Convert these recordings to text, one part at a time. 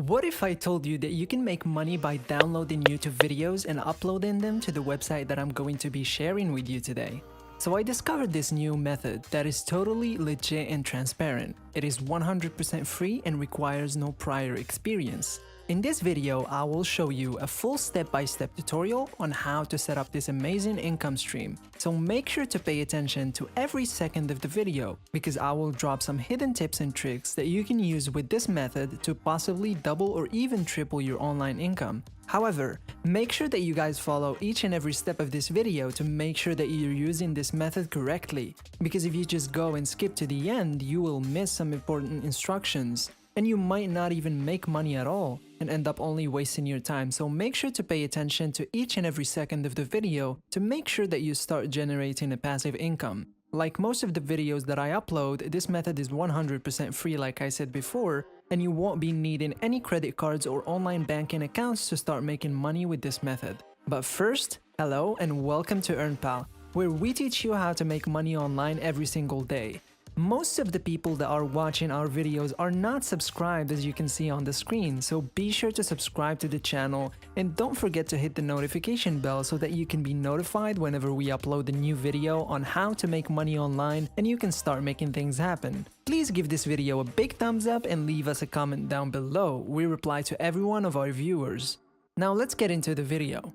What if I told you that you can make money by downloading YouTube videos and uploading them to the website that I'm going to be sharing with you today? So I discovered this new method that is totally legit and transparent. It is 100% free and requires no prior experience. In this video, I will show you a full step-by-step tutorial on how to set up this amazing income stream. So make sure to pay attention to every second of the video, because I will drop some hidden tips and tricks that you can use with this method to possibly double or even triple your online income. However, make sure that you guys follow each and every step of this video to make sure that you're using this method correctly, because if you just go and skip to the end, you will miss some important instructions. And you might not even make money at all and end up only wasting your time. So make sure to pay attention to each and every second of the video to make sure that you start generating a passive income. Like most of the videos that I upload, this method is 100% free like I said before, and you won't be needing any credit cards or online banking accounts to start making money with this method. But first, hello and welcome to EarnPal, where we teach you how to make money online every single day. Most of the people that are watching our videos are not subscribed, as you can see on the screen, so be sure to subscribe to the channel and don't forget to hit the notification bell so that you can be notified whenever we upload a new video on how to make money online and you can start making things happen. Please give this video a big thumbs up and leave us a comment down below. We reply to every one of our viewers. Now let's get into the video.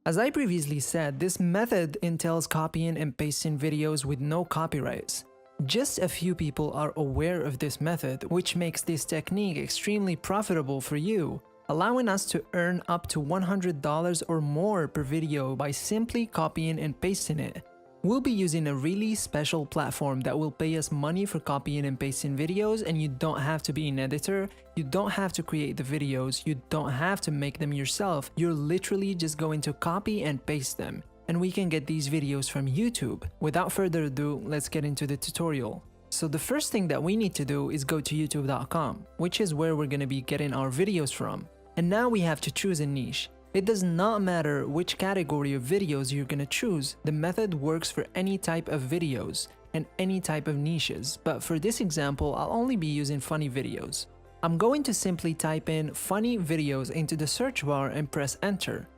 As I previously said, this method entails copying and pasting videos with no copyrights. Just a few people are aware of this method, which makes this technique extremely profitable for you, allowing us to earn up to $100 or more per video by simply copying and pasting it. We'll be using a really special platform that will pay us money for copying and pasting videos, and you don't have to be an editor, you don't have to create the videos, you don't have to make them yourself, you're literally just going to copy and paste them. And we can get these videos from YouTube. Without further ado, let's get into the tutorial. So the first thing that we need to do is go to youtube.com, which is where we're going to be getting our videos from. And now we have to choose a niche. It does not matter which category of videos you're going to choose. The method works for any type of videos and any type of niches. But for this example, I'll only be using funny videos. I'm going to simply type in funny videos into the search bar and press enter.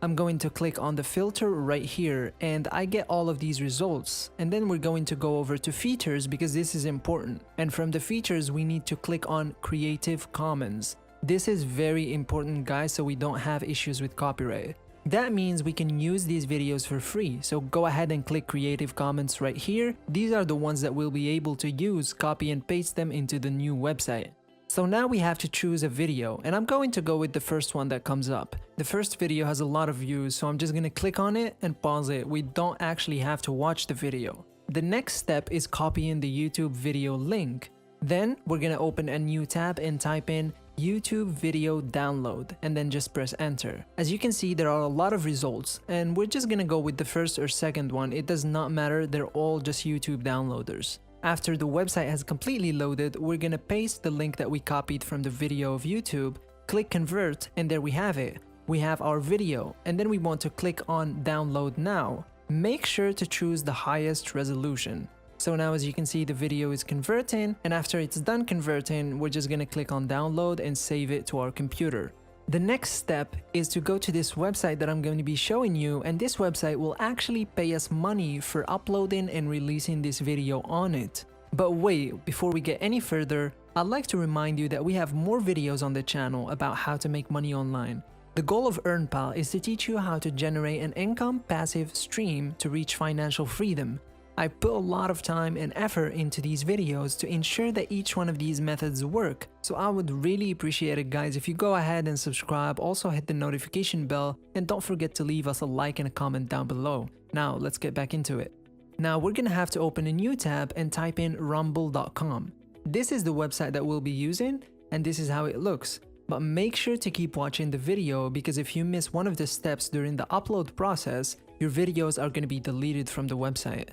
I'm going to click on the filter right here and I get all of these results, and then we're going to go over to features because this is important, and from the features we need to click on Creative Commons. This is very important, guys, so we don't have issues with copyright. That means we can use these videos for free, so go ahead and click Creative Commons right here. These are the ones that we'll be able to use, copy and paste them into the new website. So now we have to choose a video, and I'm going to go with the first one that comes up. The first video has a lot of views, so I'm just going to click on it and pause it. We don't actually have to watch the video. The next step is copying the YouTube video link. Then we're going to open a new tab and type in YouTube video download and then just press enter. As you can see, there are a lot of results, and we're just going to go with the first or second one. It does not matter, they're all just YouTube downloaders. After the website has completely loaded, we're gonna paste the link that we copied from the video of YouTube, click convert, and there we have it. We have our video, and then we want to click on download now. Make sure to choose the highest resolution. So now, as you can see, the video is converting, and after it's done converting, we're just gonna click on download and save it to our computer. The next step is to go to this website that I'm going to be showing you, and this website will actually pay us money for uploading and releasing this video on it. But wait, before we get any further, I'd like to remind you that we have more videos on the channel about how to make money online. The goal of EarnPal is to teach you how to generate an income passive stream to reach financial freedom. I put a lot of time and effort into these videos to ensure that each one of these methods work, so I would really appreciate it, guys, if you go ahead and subscribe, also hit the notification bell, and don't forget to leave us a like and a comment down below. Now let's get back into it. Now we're gonna have to open a new tab and type in rumble.com. This is the website that we'll be using, and this is how it looks. But make sure to keep watching the video, because if you miss one of the steps during the upload process, your videos are gonna be deleted from the website.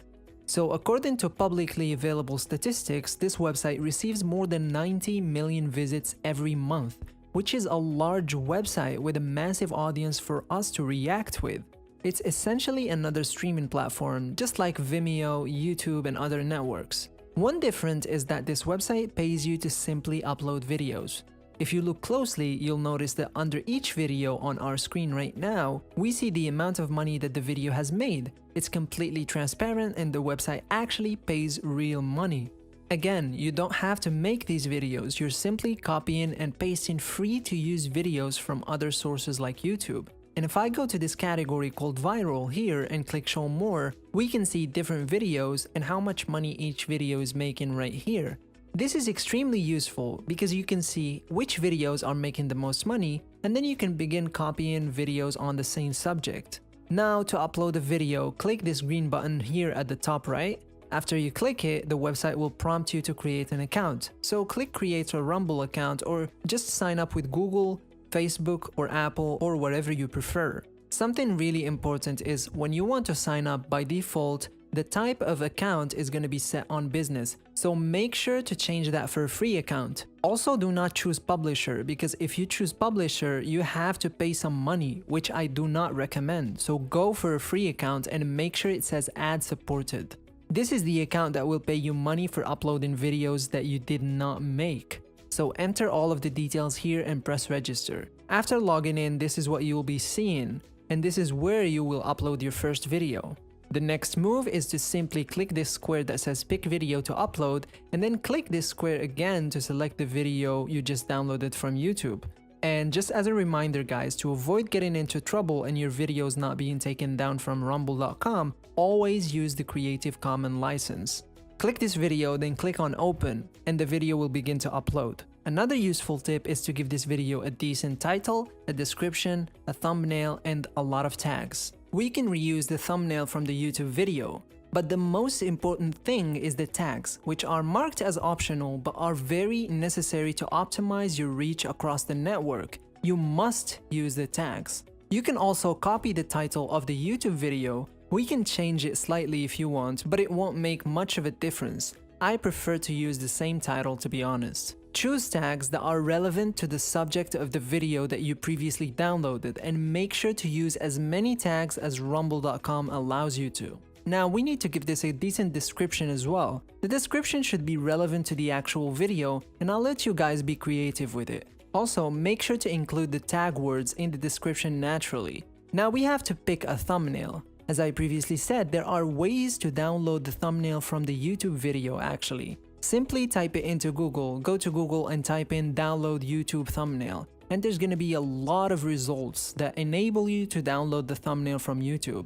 So according to publicly available statistics, this website receives more than 90 million visits every month, which is a large website with a massive audience for us to react with. It's essentially another streaming platform, just like Vimeo, YouTube, and other networks. One difference is that this website pays you to simply upload videos. If you look closely, you'll notice that under each video on our screen right now, we see the amount of money that the video has made. It's completely transparent and the website actually pays real money. Again, you don't have to make these videos, you're simply copying and pasting free to use videos from other sources like YouTube. And if I go to this category called viral here and click show more, we can see different videos and how much money each video is making right here. This is extremely useful because you can see which videos are making the most money, and then you can begin copying videos on the same subject. Now to upload a video, click this green button here at the top right. After you click it, the website will prompt you to create an account. So click create a Rumble account or just sign up with Google, Facebook or Apple or whatever you prefer. Something really important is when you want to sign up, by default, the type of account is going to be set on business, so make sure to change that for a free account. Also, do not choose publisher, because if you choose publisher, you have to pay some money, which I do not recommend. So go for a free account and make sure it says ad supported. This is the account that will pay you money for uploading videos that you did not make. So enter all of the details here and press register. After logging in, this is what you will be seeing, and this is where you will upload your first video. The next move is to simply click this square that says pick video to upload, and then click this square again to select the video you just downloaded from YouTube. And just as a reminder guys, to avoid getting into trouble and your videos not being taken down from rumble.com, always use the Creative Commons license. Click this video, then click on open, and the video will begin to upload. Another useful tip is to give this video a decent title, a description, a thumbnail, and a lot of tags. We can reuse the thumbnail from the YouTube video, but the most important thing is the tags, which are marked as optional but are very necessary to optimize your reach across the network. You must use the tags. You can also copy the title of the YouTube video. We can change it slightly if you want, but it won't make much of a difference. I prefer to use the same title, to be honest. Choose tags that are relevant to the subject of the video that you previously downloaded, and make sure to use as many tags as rumble.com allows you to. Now we need to give this a decent description as well. The description should be relevant to the actual video, and I'll let you guys be creative with it. Also, make sure to include the tag words in the description naturally. Now we have to pick a thumbnail. As I previously said, there are ways to download the thumbnail from the YouTube video actually. Simply type it into Google, go to Google and type in download YouTube thumbnail, and there's gonna be a lot of results that enable you to download the thumbnail from YouTube.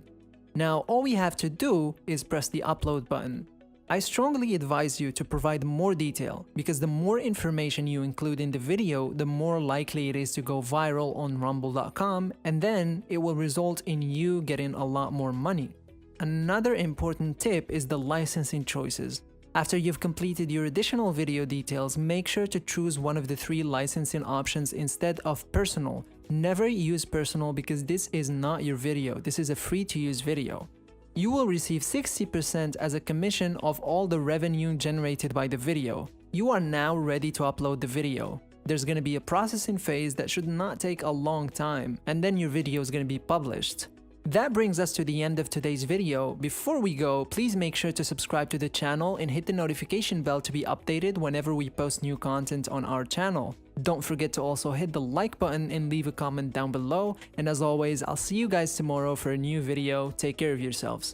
Now all we have to do is press the upload button. I strongly advise you to provide more detail, because the more information you include in the video, the more likely it is to go viral on rumble.com, and then it will result in you getting a lot more money. Another important tip is the licensing choices. After you've completed your additional video details, make sure to choose one of the 3 licensing options instead of personal. Never use personal because this is not your video, this is a free to use video. You will receive 60% as a commission of all the revenue generated by the video. You are now ready to upload the video. There's gonna be a processing phase that should not take a long time, and then your video is gonna be published. That brings us to the end of today's video. Before we go, please make sure to subscribe to the channel and hit the notification bell to be updated whenever we post new content on our channel. Don't forget to also hit the like button and leave a comment down below. And as always, I'll see you guys tomorrow for a new video. Take care of yourselves.